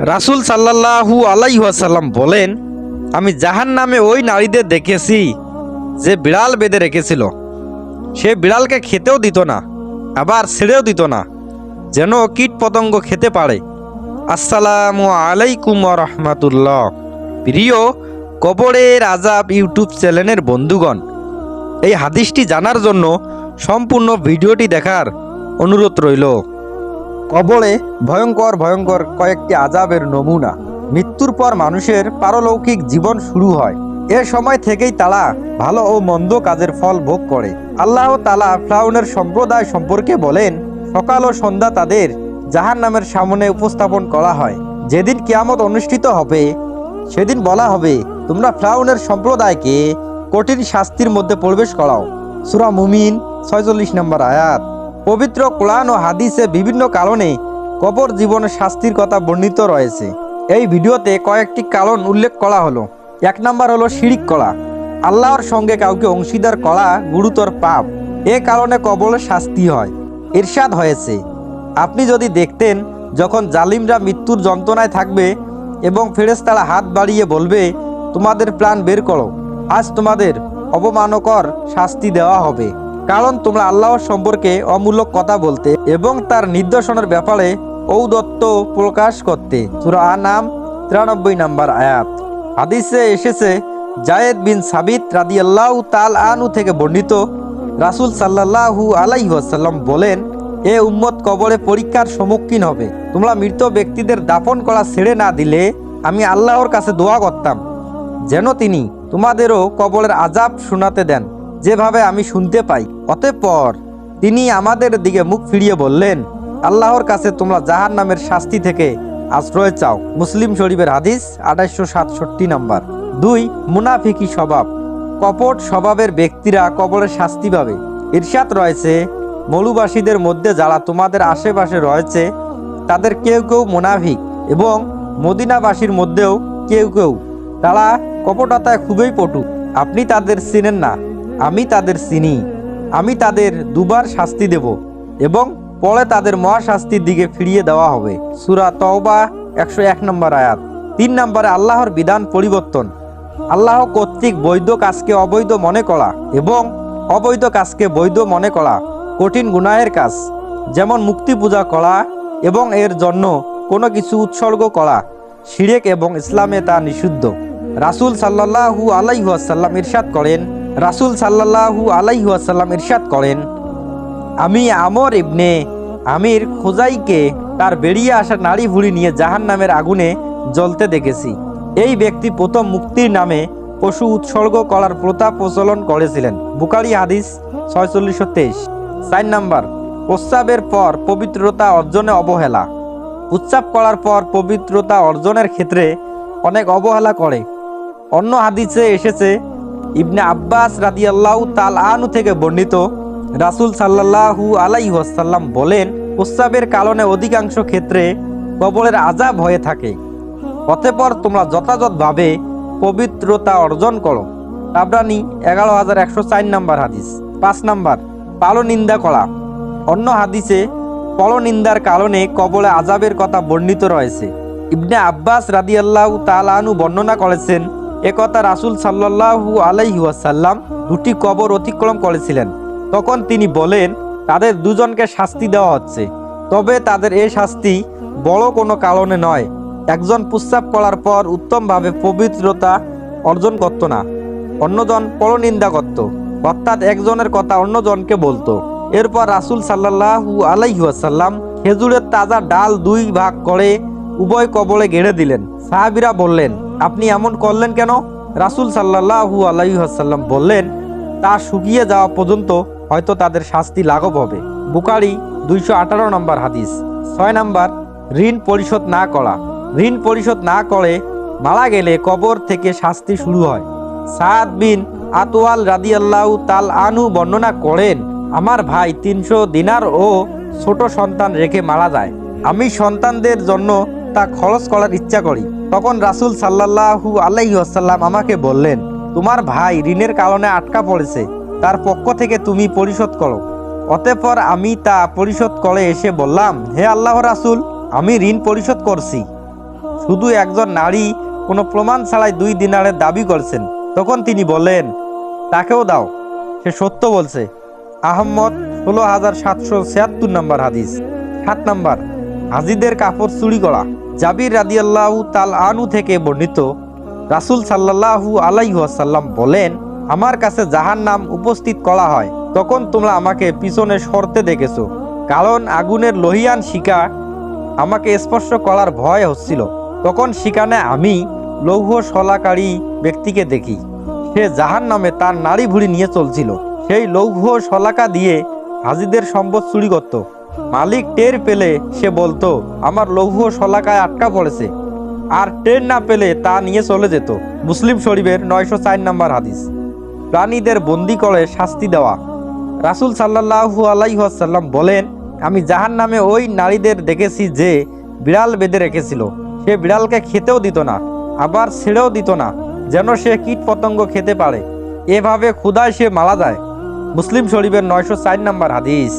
রাসূল সাল্লাল্লাহু আলাইহি ওয়াসাল্লাম বলেন, আমি জাহান্নামে ওই নারীদের দেখেছি যে বিড়াল বেঁধে রেখেছিল। সে বিড়ালকে খেতেও দিত না, আবার ছেড়েও দিত না, যেন কীট পতঙ্গ খেতে পারে। আসসালামু আলাইকুম ওয়া রাহমাতুল্লাহ। প্রিয় কবরের আযাব ইউটিউব চ্যানেলের বন্ধুগণ, এই হাদিসটি জানার জন্য সম্পূর্ণ ভিডিওটি দেখার অনুরোধ রইল। কবরে ভয়ঙ্কর ভয়ঙ্কর কয়েকটি আযাবের নমুনা। মৃত্যুর পর মানুষের পারলৌকিক জীবন শুরু হয়। এ সময় থেকেই তারা ভালো ও মন্দ কাজের ফল ভোগ করে। আল্লাহ তাআলা ফিরআউনের সম্প্রদায় সম্পর্কে বলেন, সকাল ও সন্ধ্যা তাদের জাহান্নামের সামনে উপস্থাপন করা হয়। যেদিন কিয়ামত অনুষ্ঠিত হবে সেদিন বলা হবে, তোমরা ফিরআউনের সম্প্রদায়কে কঠিন শাস্তির মধ্যে প্রবেশ করাও। সূরা মুমিন ৪৬ নম্বর আয়াত। পবিত্র কোরআন ও হাদিসে বিভিন্ন কারণে কবর জীবনের শাস্তির কথা বর্ণিত রয়েছে। এই ভিডিওতে কয়েকটি কারণ উল্লেখ করা হলো। ১ নম্বর হলো শিরিক করা। আল্লাহর সঙ্গে কাউকে অংশীদার করা গুরুতর পাপ। এ কারণে কবরের শাস্তি হয়। ইরশাদ হয়েছে, আপনি যদি দেখতেন যখন জালিমরা মৃত্যুর যন্ত্রণায় থাকবে এবং ফেরেশতারা হাত বাড়িয়ে বলবে, তোমাদের প্রাণ বের করো, আজ তোমাদের অবমানকর শাস্তি দেওয়া হবে, কারণ তোমরা আল্লাহর সম্পর্কে অমূলক কথা বলতে এবং তার নির্দেশনার ব্যাপারে ঔদ্ধত্য প্রকাশ করতে। সূরা আনাম ৯৩ নম্বর আয়াত। হাদিসে এসেছে, জায়েদ বিন সাবিত রাদিয়াল্লাহু তাআলা আনহু থেকে বর্ণিত, রাসূল সাল্লাল্লাহু আলাইহি ওয়াসাল্লাম বলেন, এ উম্মত কবরে পরীক্ষার সম্মুখীন হবে। তোমরা মৃত ব্যক্তিদের দাফন করা ছেড়ে না দিলে আমি আল্লাহর কাছে দোয়া করতাম যেন তিনি তোমাদেরও কবরের আযাব শোনাতে দেন, যেভাবে আমি শুনতে পাই। অতঃপর তিনি আমাদের দিকে মুখ ফিরিয়ে বললেন, আল্লাহর কাছে তোমরা জাহান্নামের শাস্তি থেকে আশ্রয় চাও। মুসলিম শরীফের হাদিস ২৮৬৭ নম্বর। ২. মুনাফিকি স্বভাব। কপট স্বভাবের ব্যক্তিরা কবরের শাস্তি পাবে। ইরশাদ রয়েছে, মরুবাসীদের মধ্যে যারা তোমাদের আশেপাশে রয়েছে তাদের কেউ কেউ মুনাফিক, এবং মদিনাবাসীর মধ্যেও কেউ কেউ তারা কপটতায় খুবই পটু। আপনি তাদের চিনেন না, আমি তাদের চিনি। আমি তাদের দুবার শাস্তি দেব এবং পরে তাদের মহাশাস্তির দিকে ফিরিয়ে দেওয়া হবে। সূরা তওবা ১০১ নম্বর আয়াত। ৩ নম্বরে আল্লাহর বিধান পরিবর্তন। আল্লাহ কর্তৃক বৈধ কাজকে অবৈধ মনে করা এবং অবৈধ কাজকে বৈধ মনে করা কঠিন গুনাহের কাজ, যেমন মূর্তি পূজা করা এবং এর জন্য কোনো কিছু উৎসর্গ করা শিরক, এবং ইসলামে তা নিষিদ্ধ। রাসূল সাল্লাল্লাহু আলাইহি ওয়াসাল্লাম ইরশাদ করেন, আমি আমর ইবনে আমির খুজাইকে তার বেরিয়ে আসা নারী ভুঁড়ি নিয়ে জাহান্নামের আগুনে জ্বলতে দেখেছি। এই ব্যক্তি প্রথম মুক্তির নামে পশু উৎসর্গ করার প্রথা প্রচলন করেছিলেন। বুখারী হাদিস ৪৬২৩। ৪ নম্বর, প্রস্রাবের পর পবিত্রতা অর্জনে অবহেলা। উচ্চাপ করার পর পবিত্রতা অর্জনের ক্ষেত্রে অনেক অবহেলা করে। অন্য হাদিসে এসেছে, ইবনে আব্বাস রাদিয়াল্লাহু তাআলা আনহু থেকে বর্ণিত, রাসূল সাল্লাল্লাহু আলাইহি ওয়াসাল্লাম বলেন, প্রস্রাবের কারণে অধিকাংশ ক্ষেত্রে কবরের আযাব হয়ে থাকে। অতঃপর তোমরা যথাযথভাবে পবিত্রতা অর্জন করো। তাবরানী ১১১০৪ নম্বর হাদিস। ৫ নম্বর, পরনিন্দা করা। অন্য হাদিসে পরনিন্দার কারণে কবরে আযাবের কথা বর্ণিত রয়েছে। ইবনে আব্বাস রাদিয়াল্লাহু তাআলা আনহু বর্ণনা করেছেন, একথা রাসূল সাল্লাল্লাহু আলাইহি ওয়াসাল্লাম দুটি কবর অতিক্রম করেছিলেন। তখন তিনি বলেন, তাদের দুজনকে শাস্তি দেওয়া হচ্ছে, তবে তাদের এই শাস্তি বড় কোনো কারণে নয়। একজন প্রস্রাব করার পর উত্তমভাবে পবিত্রতা অর্জন করত না, অন্যজন পরনিন্দা করত, অর্থাৎ একজনের কথা অন্যজনকে বলতো। এরপর রাসূল সাল্লাল্লাহু আলাইহি ওয়াসাল্লাম খেজুরের তাজা ডাল ২ ভাগ করে উভয় কবরে গেড়ে দিলেন। সাহাবীরা বললেন, আপনি এমন করলেন কেন? রাসূল সাল্লাল্লাহু আলাইহি ওয়াসাল্লাম বললেন, তা শুকিয়ে যাওয়া পর্যন্ত হয়তো তাদের শাস্তি লাঘব হবে। বুখারী ২১৮ নম্বর হাদিস। ৬ নম্বর, ঋণ পরিশোধ না করা। ঋণ পরিশোধ না করে মারা গেলে কবর থেকে শাস্তি শুরু হয়। সাদ বিন আতওয়াল রাদিয়াল্লাহু তাআলা আনহু বর্ণনা করেন, আমার ভাই ৩০০ দিনার ও ছোট সন্তান রেখে মারা যায়। আমি সন্তানদের জন্য তা খরচ করার ইচ্ছা করি। তখন রাসূল সাল্লাল্লাহু আলাইহি ওয়াসাল্লাম আমাকে বললেন, তোমার ভাই ঋণের কারণে আটকা পড়েছে, তার পক্ষ থেকে তুমি পরিশোধ করো। অতঃপর আমি তা পরিশোধ করে এসে বললাম, হে আল্লাহর রাসূল, আমি ঋণ পরিশোধ করছি। শুধু একজন নারী কোনো প্রমাণ ছাড়াই 2 দিনারের দাবি করছেন। তখন তিনি বললেন, তাকেও দাও, সে সত্য বলছে। আহম্মদ 16776 নম্বর হাদিস। 7 নম্বর, হাজিদের কাপড় চুরি করা। জাবির রাদিয়াল্লাহু তাআলা আনহু থেকে বর্ণিত, রাসূল সাল্লাল্লাহু আলাইহি ওয়াসাল্লাম বলেন, আমার কাছে জাহান্নাম উপস্থিত করা হয়, তখন তোমরা আমাকে পিছনে সরতে দেখেছো, কারণ আগুনের লোহিয়ান শিখা আমাকে স্পর্শ করার ভয় হচ্ছিল। তখন সেখানে আমি লৌহ শলাকারী ব্যক্তিকে দেখি, সে জাহান্নামে তার নাড়ি ভুঁড়ি নিয়ে চলছিল। সেই লৌহ শলাকা দিয়ে হাজিদের সম্পদ চুরি করত। মালিক টের পেলে সে বলতো, আমার লৌহ শলাকায় আটকা পড়েছে, আর টের না পেলে তা নিয়ে চলে যেত। মুসলিম শরীফের 904 নম্বর হাদিস। প্রাণীদের বন্দি করে শাস্তি দেওয়া। রাসূল সাল্লাল্লাহু আলাইহি ওয়াসাল্লাম বলেন, আমি জাহান্নামে ওই নারীদের দেখেছি যে বিড়াল বেঁধে রেখেছিল। সে বিড়ালকে খেতেও দিত না, আবার ছেড়েও দিত না, যেন সে কীট পতঙ্গ খেতে পারে। এভাবে ক্ষুধায় সে মারা যায়। মুসলিম শরীফের 904 নম্বর হাদিস।